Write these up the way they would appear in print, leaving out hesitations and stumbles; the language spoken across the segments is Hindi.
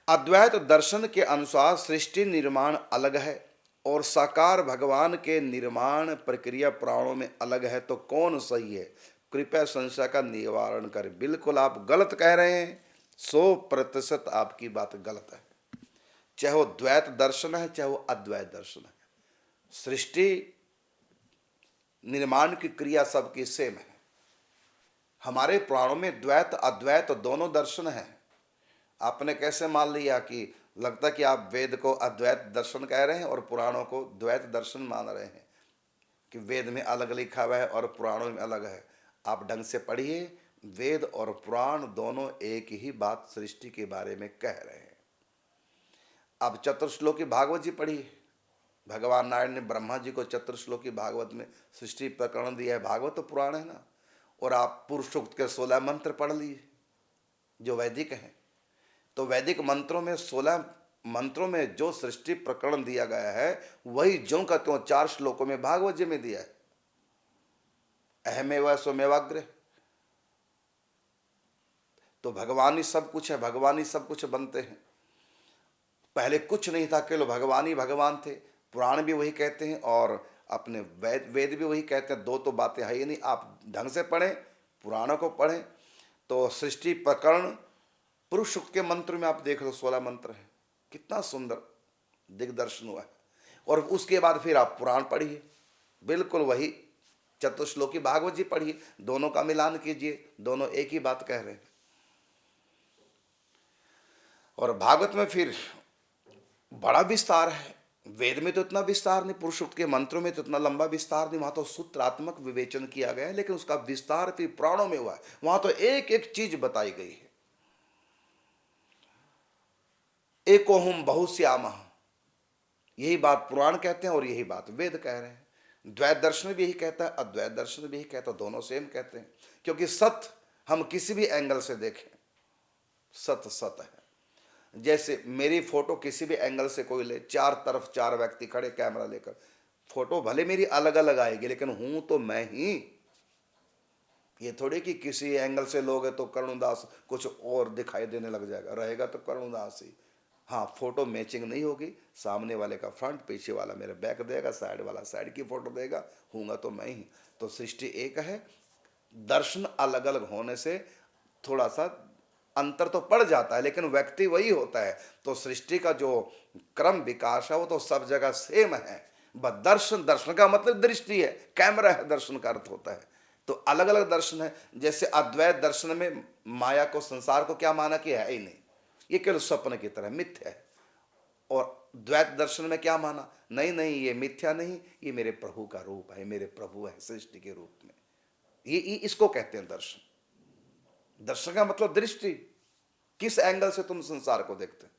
अद्वैत दर्शन के अनुसार सृष्टि निर्माण अलग है और साकार भगवान के निर्माण प्रक्रिया प्राणों में अलग है, तो कौन सही है? कृपया संशय का निवारण करें। बिल्कुल आप गलत कह रहे हैं, 100% आपकी बात गलत है। चाहे वो द्वैत दर्शन है, चाहे वो अद्वैत दर्शन है, सृष्टि निर्माण की क्रिया सबकी सेम है। हमारे पुराणों में द्वैत अद्वैत दोनों दर्शन हैं। आपने कैसे मान लिया कि लगता कि आप वेद को अद्वैत दर्शन कह रहे हैं और पुराणों को द्वैत दर्शन मान रहे हैं, कि वेद में अलग लिखा हुआ है और पुराणों में अलग है। आप ढंग से पढ़िए, वेद और पुराण दोनों एक ही बात सृष्टि के बारे में कह रहे हैं। अब चतुर्श्लोकी भागवत जी पढ़िए। भगवान नारायण ने ब्रह्मा जी को चतुर्श्लोकी भागवत में सृष्टि प्रकरण दिया है। भागवत तो पुराण है ना। और आप पुरुष सूक्त के 16 मंत्र पढ़ लीजिए जो वैदिक हैं। तो वैदिक मंत्रों में 16 मंत्रों में जो सृष्टि प्रकरण दिया गया है वही ज्यों का त्यों 4 श्लोकों में भागवत जी में दिया है। अहमेव स्वमेवाग्र। तो भगवान ही सब कुछ है, भगवान ही सब कुछ बनते हैं। पहले कुछ नहीं था, केवल भगवान ही भगवान थे। पुराण भी वही कहते हैं और अपने वेद भी वही कहते हैं। दो तो बातें है ही नहीं। आप ढंग से पढ़ें, पुराणों को पढ़ें तो सृष्टि प्रकरण पुरुष सूक्त के मंत्र में आप देख लो, 16 मंत्र है। कितना सुंदर दिग्दर्शन हुआ है। और उसके बाद फिर आप पुराण पढ़िए, बिल्कुल वही चतुश्लोकी भागवत जी पढ़िए, दोनों का मिलान कीजिए, दोनों एक ही बात कह रहे हैं। और भागवत में फिर बड़ा विस्तार है। वेद में तो इतना विस्तार नहीं, पुरुष सूक्त के मंत्रों में तो इतना लंबा विस्तार नहीं। वहां तो सूत्रात्मक विवेचन किया गया है, लेकिन उसका विस्तार फिर पुराणों में हुआ है। वहां तो एक एक चीज बताई गई है। एको हम बहुश्यामः, यही बात पुराण कहते हैं और यही बात वेद कह रहे हैं। द्वैत दर्शन भी यही कहता है, अद्वैत दर्शन भी यही कहता है, दोनों सेम कहते हैं। क्योंकि सत्य हम किसी भी एंगल से देखें, सत्य सत्य है। जैसे मेरी फोटो किसी भी एंगल से कोई ले, चार तरफ 4 व्यक्ति खड़े कैमरा लेकर, फोटो भले मेरी अलग अलग आएगी लेकिन हूं तो मैं ही। ये थोड़ी कि किसी एंगल से लोगे तो करुणदास कुछ और दिखाई देने लग जाएगा, रहेगा तो करुणदास ही। हाँ, फोटो मैचिंग नहीं होगी, सामने वाले का फ्रंट, पीछे वाला मेरा बैक देगा, साइड वाला साइड की फोटो देगा, हूँगा तो मैं ही। तो सृष्टि एक है, दर्शन अलग अलग होने से थोड़ा सा अंतर तो पड़ जाता है लेकिन व्यक्ति वही होता है। तो सृष्टि का जो क्रम विकास है वो तो सब जगह सेम है। बस दर्शन, दर्शन का मतलब दृष्टि है, कैमरा है, दर्शन का अर्थ होता है। तो अलग अलग दर्शन है। जैसे अद्वैत दर्शन में माया को, संसार को क्या माना कि है ही नहीं, ये केवल स्वप्न की तरह मिथ्या है। और द्वैत दर्शन में क्या माना, नहीं नहीं ये मिथ्या नहीं, ये मेरे प्रभु का रूप है, मेरे प्रभु है सृष्टि के रूप में। ये इसको कहते हैं दर्शन। दर्शन का मतलब दृष्टि, किस एंगल से तुम संसार को देखते हैं।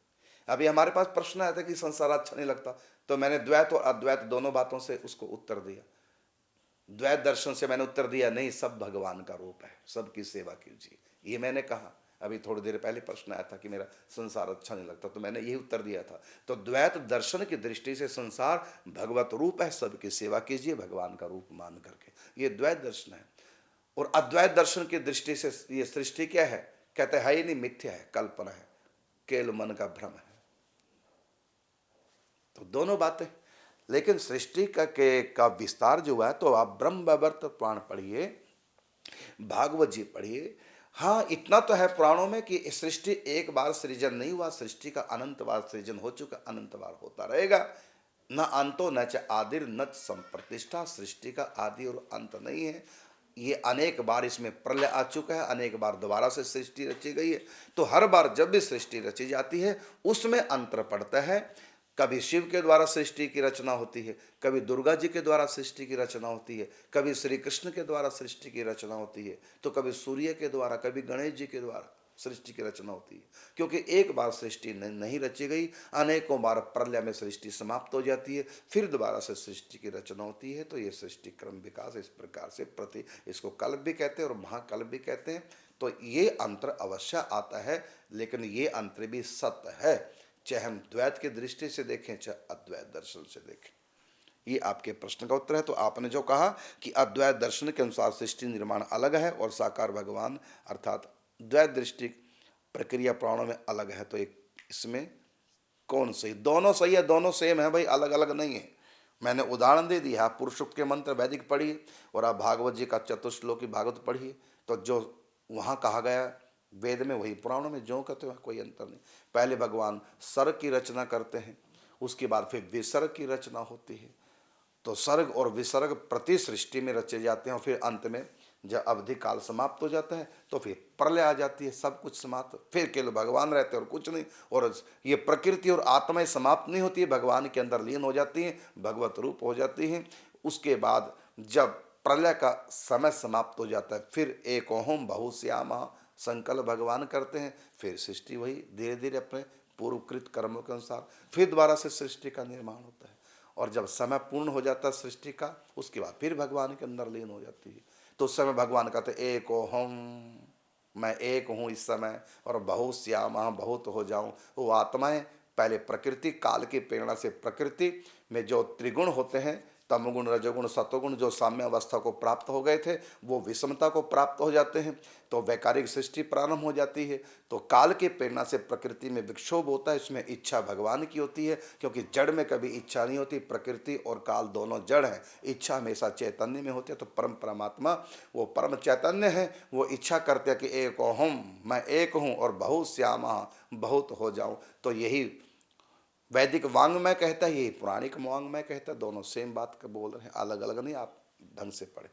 अभी हमारे पास प्रश्न आया था कि संसार अच्छा नहीं लगता, तो मैंने द्वैत और अद्वैत दोनों बातों से उसको उत्तर दिया। द्वैत दर्शन से मैंने उत्तर दिया, नहीं सब भगवान का रूप है, सबकी सेवा कीजिए, ये मैंने कहा। अभी थोड़ी देर पहले प्रश्न आया था कि मेरा संसार अच्छा नहीं लगता, तो मैंने यही उत्तर दिया था। तो द्वैत दर्शन की दृष्टि से संसार भगवत रूप है, सबकी सेवा कीजिए भगवान का रूप मान करके, ये द्वैत दर्शन है। और अद्वैत दर्शन की दृष्टि से ये सृष्टि क्या है, कहते हैं ही नहीं, मिथ्या है, कल्पना है, केवल मन का भ्रम है। तो दोनों बातें। लेकिन सृष्टि का विस्तार जो है, तो आप ब्रह्मवैवर्त पुराण पढ़िए, भागवत जी पढ़िए। हाँ, इतना तो है पुराणों में कि सृष्टि एक बार सृजन नहीं हुआ, सृष्टि का अनंत बार सृजन हो चुका, अनंत बार होता रहेगा। न अंतो न च आदिर न संप्रतिष्ठा, सृष्टि का आदि और अंत नहीं है। ये अनेक बार इसमें प्रलय आ चुका है, अनेक बार दोबारा से सृष्टि रची गई है। तो हर बार जब भी सृष्टि रची जाती है उसमें अंतर पड़ता है। कभी शिव के द्वारा सृष्टि की रचना होती है, कभी दुर्गा जी के द्वारा सृष्टि की रचना होती है, कभी श्री कृष्ण के द्वारा सृष्टि की रचना होती है, तो कभी सूर्य के द्वारा, कभी गणेश जी के द्वारा सृष्टि की रचना होती है। क्योंकि एक बार सृष्टि नहीं रची गई, अनेकों बार प्रलय में सृष्टि समाप्त हो जाती है, फिर दोबारा से सृष्टि की रचना होती है। तो ये सृष्टि क्रम विकास इस प्रकार से इसको कल्प भी कहते हैं और महाकल्प भी कहते हैं। तो ये अंतर अवश्य आता है, लेकिन ये अंतर भी सत्य है, चाहे हम द्वैत की दृष्टि से देखें चाहे अद्वैत दर्शन से देखें। ये आपके प्रश्न का उत्तर है। तो आपने जो कहा कि अद्वैत दर्शन के अनुसार सृष्टि निर्माण अलग है और साकार भगवान अर्थात द्वैत दृष्टि प्रक्रिया प्राणों में अलग है, तो एक इसमें कौन सही? दोनों सही है, दोनों सेम है भाई, अलग अलग नहीं है। मैंने उदाहरण दे दिया, आप पुरुष सूक्त के मंत्र वैदिक पढ़िए और आप भागवत जी का चतुश्लोकी भागवत पढ़िए, तो जो वहाँ कहा गया वेद में वही पुराणों में जो कहते हैं, कोई अंतर नहीं। पहले भगवान सर्ग की रचना करते हैं, उसके बाद फिर विसर्ग की रचना होती है। तो सर्ग और विसर्ग प्रति सृष्टि में रचे जाते हैं और फिर अंत में जब अवधि काल समाप्त हो जाता है तो फिर प्रलय आ जाती है, सब कुछ समाप्त, फिर केवल भगवान रहते हैं और कुछ नहीं। और ये प्रकृति और आत्माएं समाप्त नहीं होती है, भगवान के अंदर लीन हो जाती हैं, भगवत रूप हो जाती हैं। उसके बाद जब प्रलय का समय समाप्त हो जाता है, फिर एक ओम बहुश्यामा संकल्प भगवान करते हैं, फिर सृष्टि वही धीरे धीरे अपने पूर्वकृत कर्मों के अनुसार फिर दोबारा से सृष्टि का निर्माण होता है। और जब समय पूर्ण हो जाता है सृष्टि का, उसके बाद फिर भगवान के अंदर लीन हो जाती है। तो उस समय भगवान कहते एक ओहम, मैं एक हूँ इस समय और बहुत श्यामा बहुत हो जाऊं। वो आत्माएं पहले प्रकृति काल की प्रेरणा से प्रकृति में जो त्रिगुण होते हैं, तमगुण रजोगुण सतोगुण, जो साम्य अवस्था को प्राप्त हो गए थे वो विषमता को प्राप्त हो जाते हैं, तो वैकारिक सृष्टि प्रारंभ हो जाती है। तो काल की प्रेरणा से प्रकृति में विक्षोभ होता है, इसमें इच्छा भगवान की होती है, क्योंकि जड़ में कभी इच्छा नहीं होती। प्रकृति और काल दोनों जड़ हैं, इच्छा हमेशा चैतन्य में होती है। तो परम परमात्मा वो परम चैतन्य है, वो इच्छा करते हैं कि एक ओहम, मैं एक हूँ और बहुत श्यामा बहुत हो जाऊँ। तो यही वैदिक वांग्मय कहता है, यही पौराणिक वांग्मय कहता है, दोनों सेम बात का बोल रहे हैं, अलग अलग नहीं। आप ढंग से पढ़े।